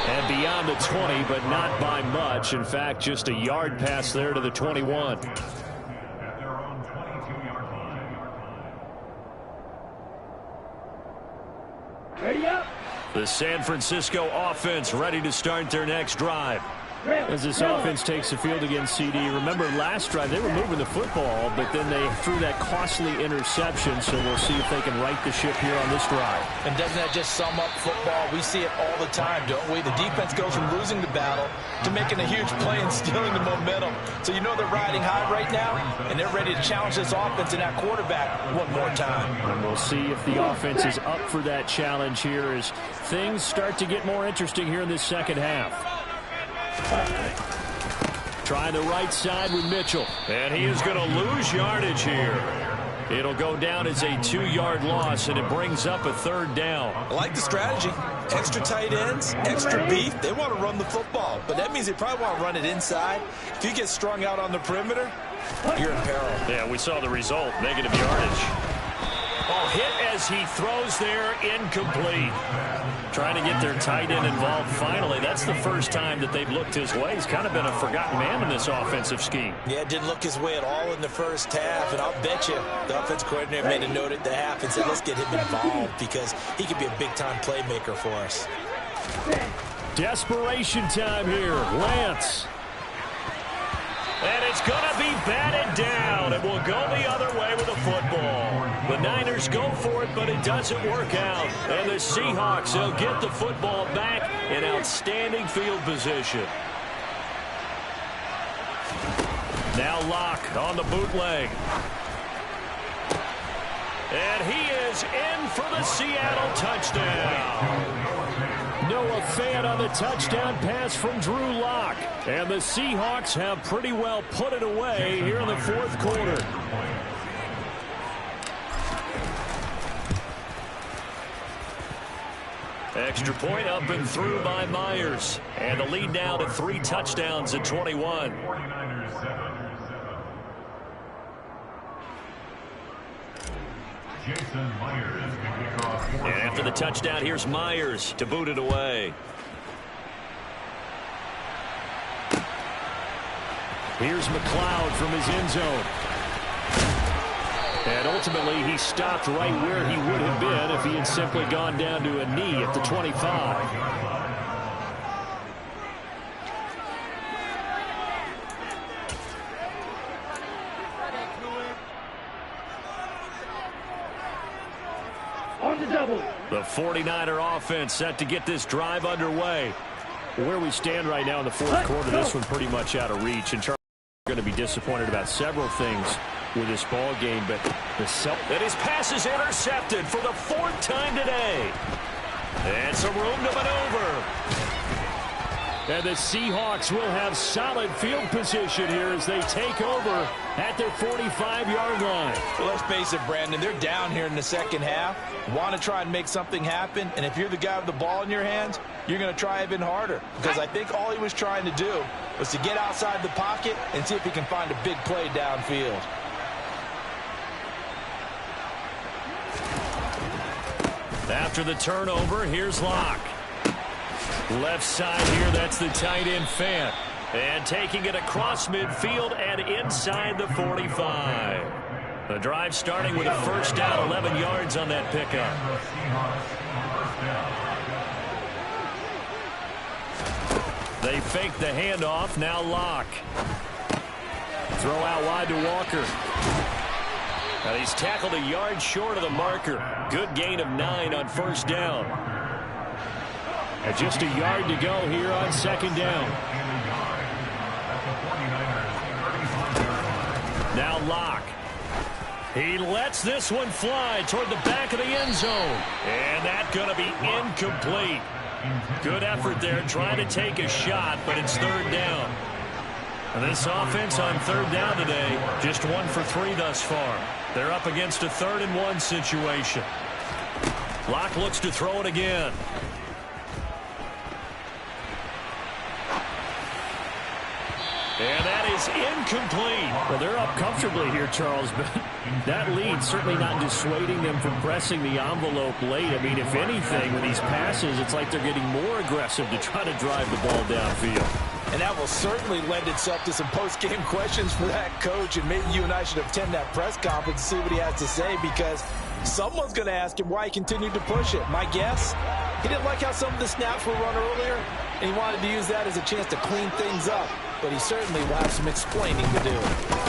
And beyond the 20, but not by much. In fact, just a yard pass there to the 21. The San Francisco offense ready to start their next drive. As this offense takes the field against CD, remember last drive they were moving the football, but then they threw that costly interception, so we'll see if they can right the ship here on this drive. And doesn't that just sum up football? We see it all the time, don't we? The defense goes from losing the battle to making a huge play and stealing the momentum. So you know they're riding high right now, and they're ready to challenge this offense and that quarterback one more time. And we'll see if the offense is up for that challenge here as things start to get more interesting here in this second half. Trying the right side with Mitchell. And he is going to lose yardage here. It'll go down as a 2-yard loss, and it brings up a third down. I like the strategy. Extra tight ends, extra beef. They want to run the football, but that means they probably want to run it inside. If you get strung out on the perimeter, you're in peril. Yeah, we saw the result. Negative yardage. Oh, hit as he throws there, incomplete. Trying to get their tight end involved finally. That's the first time that they've looked his way. He's kind of been a forgotten man in this offensive scheme. Yeah, didn't look his way at all in the first half, and I'll bet you the offensive coordinator made a note at the half and said, let's get him involved because he could be a big-time playmaker for us. Desperation time here. Lance. And it's going to be batted down. It will go the other way with the football. The Niners go for it, but it doesn't work out. And the Seahawks, they'll get the football back in outstanding field position. Now Locke on the bootleg. And he is in for the Seattle touchdown. Noah Fant on the touchdown pass from Drew Lock. And the Seahawks have pretty well put it away here in the fourth quarter. Extra point up and through by Myers. And the lead now to 3 touchdowns at 21. And after the touchdown, here's Myers to boot it away. Here's McLeod from his end zone. And ultimately, he stopped right where he would have been if he had simply gone down to a knee at the 25. The 49er offense set to get this drive underway. Where we stand right now in the fourth quarter, this one pretty much out of reach. And Charles is going to be disappointed about several things with this ball game, but and his pass is intercepted for the 4th time today. And some room to maneuver. And the Seahawks will have solid field position here as they take over at their 45-yard line. Well, let's face it, Brandon, they're down here in the second half. Want to try and make something happen, and if you're the guy with the ball in your hands, you're going to try even harder. Because I think all he was trying to do was to get outside the pocket and see if he can find a big play downfield. After the turnover, here's Locke. Left side here, that's the tight end Fant. And taking it across midfield and inside the 45. The drive starting with a first down, 11 yards on that pickup. They fake the handoff, now Locke. Throw out wide to Walker. And he's tackled a yard short of the marker. Good gain of 9 on first down. And just a yard to go here on second down. Now Locke. He lets this one fly toward the back of the end zone. And that's going to be incomplete. Good effort there trying to take a shot, but it's third down. And this offense on third down today, just 1 for 3 thus far. They're up against a 3rd and 1 situation. Locke looks to throw it again. And that is incomplete. Well, they're up comfortably here, Charles, but that lead certainly not dissuading them from pressing the envelope late. I mean, if anything, with these passes, it's like they're getting more aggressive to try to drive the ball downfield. And that will certainly lend itself to some post-game questions for that coach, and maybe you and I should attend that press conference and see what he has to say, because Someone's going to ask him why he continued to push it. My guess, he didn't like how some of the snaps were run earlier, and he wanted to use that as a chance to clean things up. But he certainly will have some explaining to do.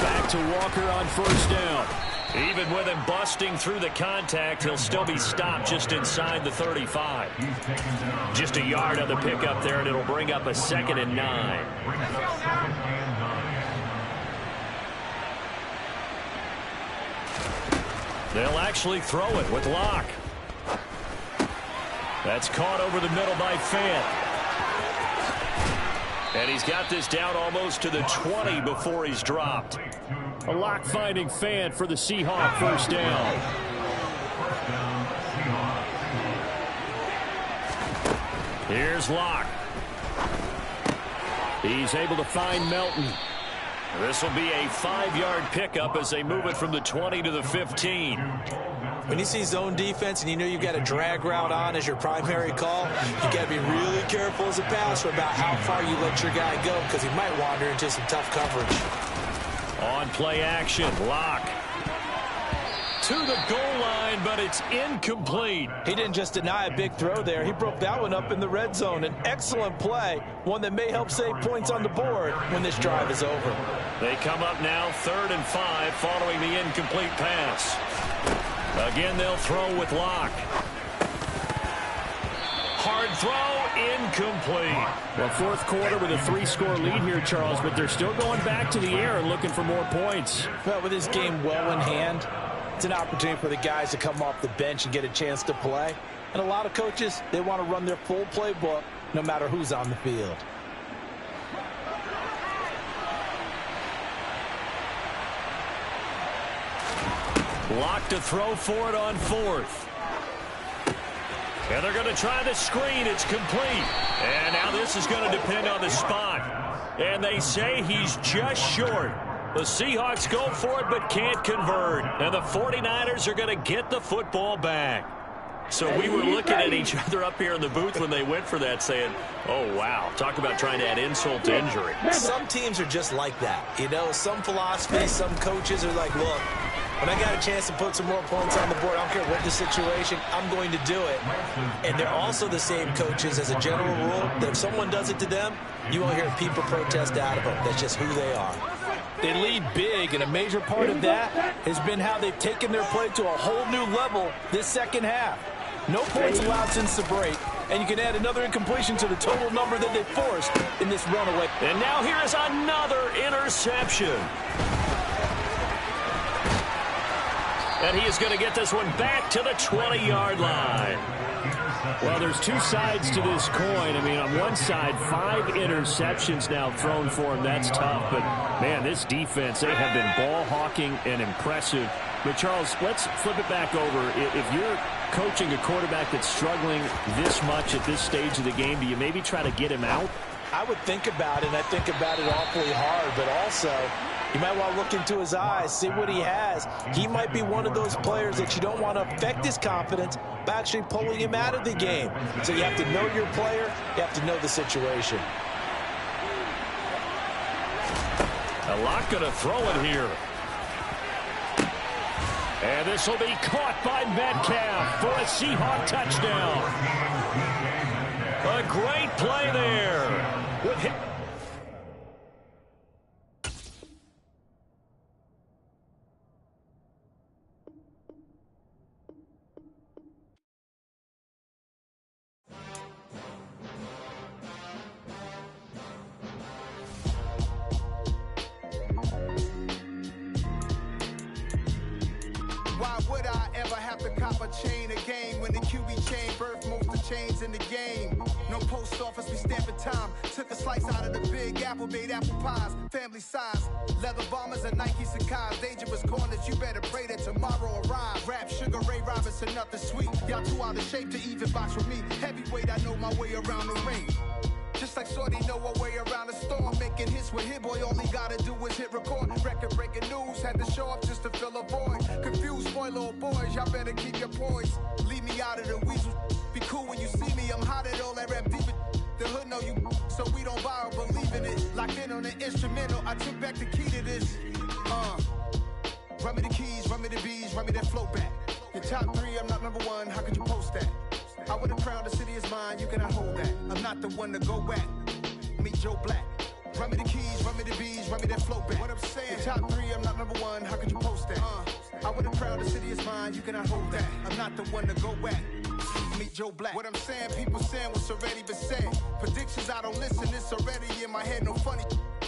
Back to Walker on first down. Even with him busting through the contact, he'll still be stopped just inside the 35. Just a yard on the pickup there, and it'll bring up a 2nd and 9. They'll actually throw it with Locke. That's caught over the middle by Fant. And he's got this down almost to the 20 before he's dropped. A Locke finding Fant for the Seahawk first down. Here's Locke. He's able to find Melton. This will be a 5-yard pickup as they move it from the 20 to the 15. When you see zone defense and you know you've got a drag route on as your primary call, you got to be really careful as a passer about how far you let your guy go because he might wander into some tough coverage. On play action, Locke to the goal line, but it's incomplete. He didn't just deny a big throw there. He broke that one up in the red zone. An excellent play, one that may help save points on the board when this drive is over. They come up now 3rd and 5 following the incomplete pass. Again, they'll throw with Locke. Hard throw, incomplete. Well, fourth quarter with a 3-score lead here, Charles, but they're still going back to the air and looking for more points. Well, with this game well in hand, it's an opportunity for the guys to come off the bench and get a chance to play. And a lot of coaches, they want to run their full playbook no matter who's on the field. Locke to throw for it on 4th. And they're going to try the screen. It's complete. And now this is going to depend on the spot. And they say he's just short. The Seahawks go for it but can't convert. And the 49ers are going to get the football back. So we were looking at each other up here in the booth when they went for that saying, oh, wow, talk about trying to add insult to injury. Some teams are just like that. You know, some philosophies, some coaches are like, look, when I got a chance to put some more points on the board, I don't care what the situation, I'm going to do it. And they're also the same coaches as a general rule that if someone does it to them, you won't hear people protest out of them. That's just who they are. They lead big, and a major part of that has been how they've taken their play to a whole new level this second half. No points allowed since the break, and you can add another incompletion to the total number that they forced in this runaway. And now here is another interception. And he is going to get this one back to the 20-yard line. Well, there's two sides to this coin. I mean, on one side, 5 interceptions now thrown for him. That's tough. But, man, this defense, they have been ball hawking and impressive. But, Charles, let's flip it back over. If you're coaching a quarterback that's struggling this much at this stage of the game, do you maybe try to get him out? I would think about it, and I think about it awfully hard. But also, you might want to look into his eyes, see what he has. He might be one of those players that you don't want to affect his confidence by actually pulling him out of the game. So you have to know your player. You have to know the situation. A lot going to throw it here. And this will be caught by Metcalf for a Seahawk touchdown. A great play there. With him. Why would I ever have to cop a chain a game when the QB chain birthed most of chains in the game? No post office, we stamping time. Took a slice out of the big apple, made apple pies, family size. Leather bombers and Nike Sacai's. Dangerous corners, you better pray that tomorrow arrives. Rap, Sugar Ray Robinson, nothing sweet. Y'all too out of shape to even box with me. Heavyweight, I know my way around the ring. Just like Shorty know a way around the storm. Making hits with Hit Boy, all he gotta do is hit record. Record-breaking news, had to show up just to fill a void. Confused, spoiled little boys, y'all better keep your poise. Leave me out of the weasel. Be cool when you see me, I'm hot at all that rap deep. The hood know you, so we don't borrow, believe in it. Locked in on the instrumental, I took back the key to this. Run me the keys, run me the bees, run me that flow back. Top 3, I'm not number 1, how could you post that? I would have crowned the city is mine, you cannot hold that. I'm not the one to go back. Meet Joe Black. Run me the keys, run me the bees, run me that flow back. What I'm saying, top 3, I'm not number 1, how could you post that? I would have crowned the city is mine, you cannot hold that. I'm not the one to go back. Meet Joe Black. What I'm saying, people saying what's already been said. Predictions, I don't listen, it's already in my head, no funny.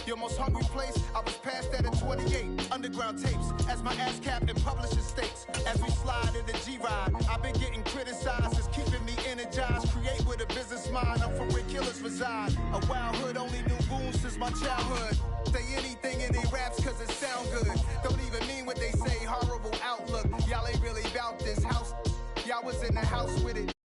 Your most hungry place, I was past that at 28. Underground tapes, as my ass capped in publishing states. As we slide in the G-Ride, I've been getting criticized, it's keeping me energized. Create with a business mind, I'm from where killers reside. A wild hood, only knew goons since my childhood. Say anything in they raps cause it sound good. Don't even mean what they say, horrible outlook. Y'all ain't really about this house. Y'all was in the house with it.